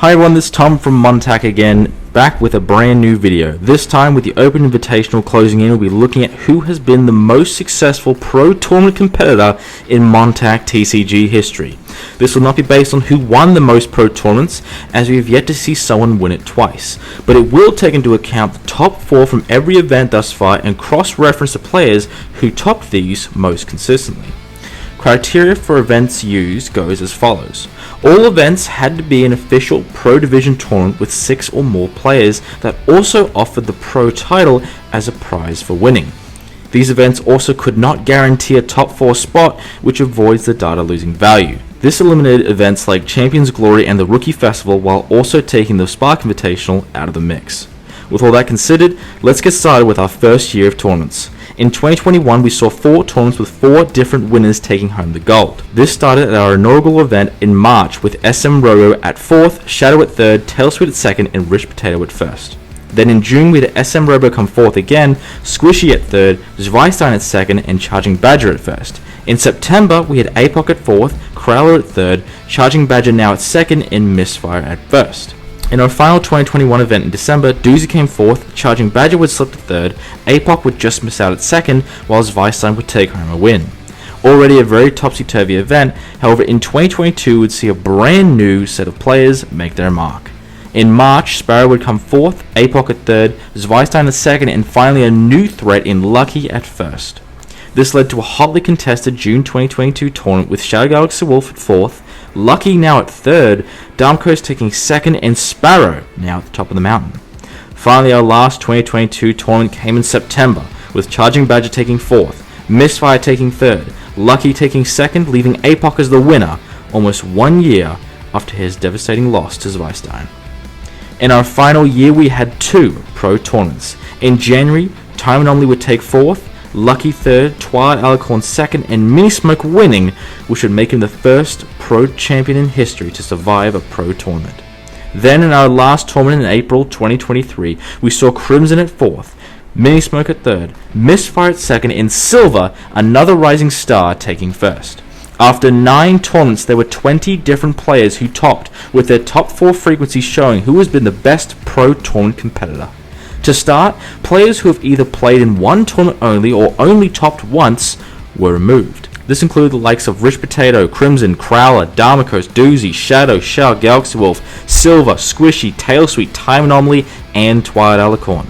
Hi everyone, this is Tom from MonTac again, back with a brand new video. This time with the Open Invitational closing in, we'll be looking at who has been the most successful pro tournament competitor in MonTac TCG history. This will not be based on who won the most pro tournaments, as we have yet to see someone win it twice, but it will take into account the top 4 from every event thus far and cross-reference the players who topped these most consistently. Criteria for events used goes as follows. All events had to be an official Pro Division tournament with 6 or more players that also offered the Pro title as a prize for winning. These events also could not guarantee a top 4 spot, which avoids the data losing value. This eliminated events like Champions Glory and the Rookie Festival, while also taking the Spark Invitational out of the mix. With all that considered, let's get started with our first year of tournaments. In 2021, we saw 4 tournaments with 4 different winners taking home the gold. This started at our inaugural event in March with SM Robo at 4th, Shadow at 3rd, Tailsweet at 2nd, and Rich Potato at 1st. Then in June, we had SM Robo come 4th again, Squishy at 3rd, Zweistein at 2nd, and Charging Badger at 1st. In September, we had APOC at 4th, Crowler at 3rd, Charging Badger now at 2nd, and Misfire at 1st. In our final 2021 event in December, Doozy came 4th, Charging Badger would slip to 3rd, APOC would just miss out at 2nd, while Zweistein would take home a win. Already a very topsy-turvy event, however in 2022 we would see a brand new set of players make their mark. In March, Sparrow would come 4th, APOC at 3rd, Zweistein at 2nd, and finally a new threat in Lucky at 1st. This led to a hotly contested June 2022 tournament with Shadow Galaxy Wolf at 4th, Lucky now at 3rd, Darmcoast taking 2nd, and Sparrow now at the top of the mountain. Finally, our last 2022 tournament came in September, with Charging Badger taking 4th, Misfire taking 3rd, Lucky taking 2nd, leaving APOC as the winner, almost 1 year after his devastating loss to Zweistein. In our final year, we had 2 pro tournaments. In January, Time Anomaly would take 4th, Lucky 3rd, Twilight Alicorn 2nd, and Minismoke winning, which would make him the first pro champion in history to survive a pro tournament. Then in our last tournament in April 2023, we saw Crimson at 4th, Minismoke at 3rd, Misfire at 2nd, and Silver, another rising star, taking 1st. After 9 tournaments, there were 20 different players who topped, with their top 4 frequencies showing who has been the best pro tournament competitor. To start, players who have either played in one tournament only or only topped once were removed. This included the likes of Rich Potato, Crimson, Crowler, Darmacos, Doozy, Shadow, Shell, Galaxy Wolf, Silver, Squishy, Tailsweet, Time Anomaly, and Twilight Alicorn.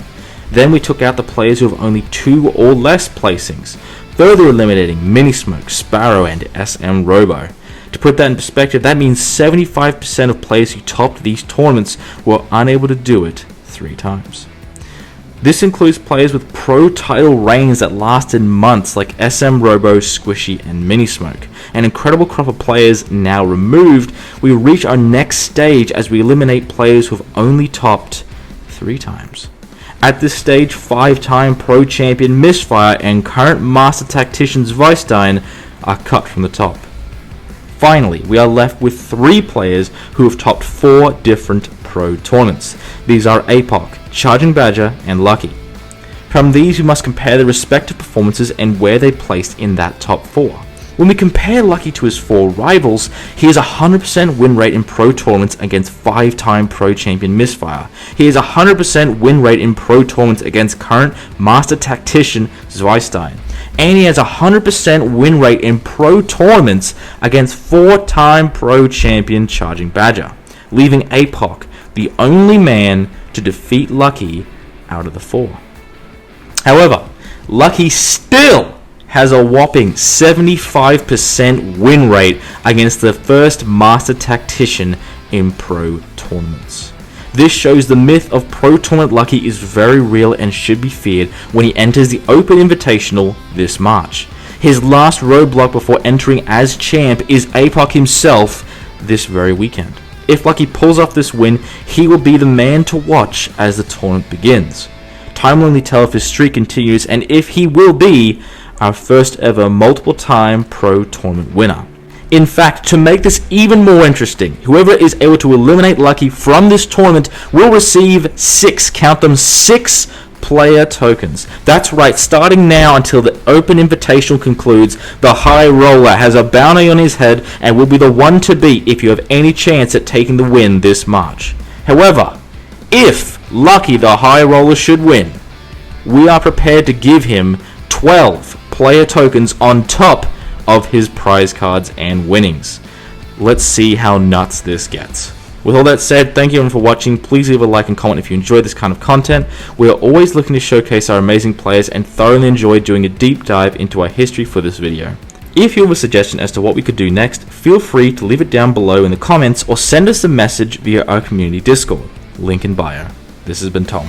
Then we took out the players who have only 2 or less placings, further eliminating Minismoke, Sparrow, and SM Robo. To put that in perspective, that means 75% of players who topped these tournaments were unable to do it 3 times. This includes players with pro title reigns that lasted months like SM Robo, Squishy, and Minismoke. An incredible crop of players now removed, we reach our next stage as we eliminate players who have only topped 3 times. At this stage, 5-time pro champion Misfire and current master tactician Zweistein are cut from the top. Finally, we are left with 3 players who have topped 4 different pro tournaments. These are APOC, Charging Badger, and Lucky. From these, we must compare their respective performances and where they placed in that top 4. When we compare Lucky to his 4 rivals, he has a 100% win rate in pro tournaments against 5-time pro champion Misfire. He has a 100% win rate in pro tournaments against current master tactician Zweistein. And he has a 100% win rate in pro tournaments against 4-time pro champion Charging Badger, leaving APOC the only man to defeat Lucky out of the 4. However, Lucky still has a whopping 75% win rate against the first master tactician in pro tournaments. This shows the myth of pro tournament Lucky is very real and should be feared when he enters the Open Invitational this March. His last roadblock before entering as champ is APOC himself this very weekend. If Lucky pulls off this win, he will be the man to watch as the tournament begins. Time will only tell if his streak continues and if he will be our first ever multiple time pro tournament winner. In fact, to make this even more interesting, whoever is able to eliminate Lucky from this tournament will receive 6, count them 6 player tokens. That's right, starting now until the open invitational concludes, the high roller has a bounty on his head and will be the one to beat if you have any chance at taking the win this March. However, if lucky the high roller should win, we are prepared to give him 12 player tokens on top of his prize cards and winnings. Let's see how nuts this gets. With all that said, thank you everyone for watching. Please leave a like and comment if you enjoy this kind of content. We are always looking to showcase our amazing players and thoroughly enjoy doing a deep dive into our history for this video. If you have a suggestion as to what we could do next, feel free to leave it down below in the comments or send us a message via our community Discord. Link in bio. This has been Tom.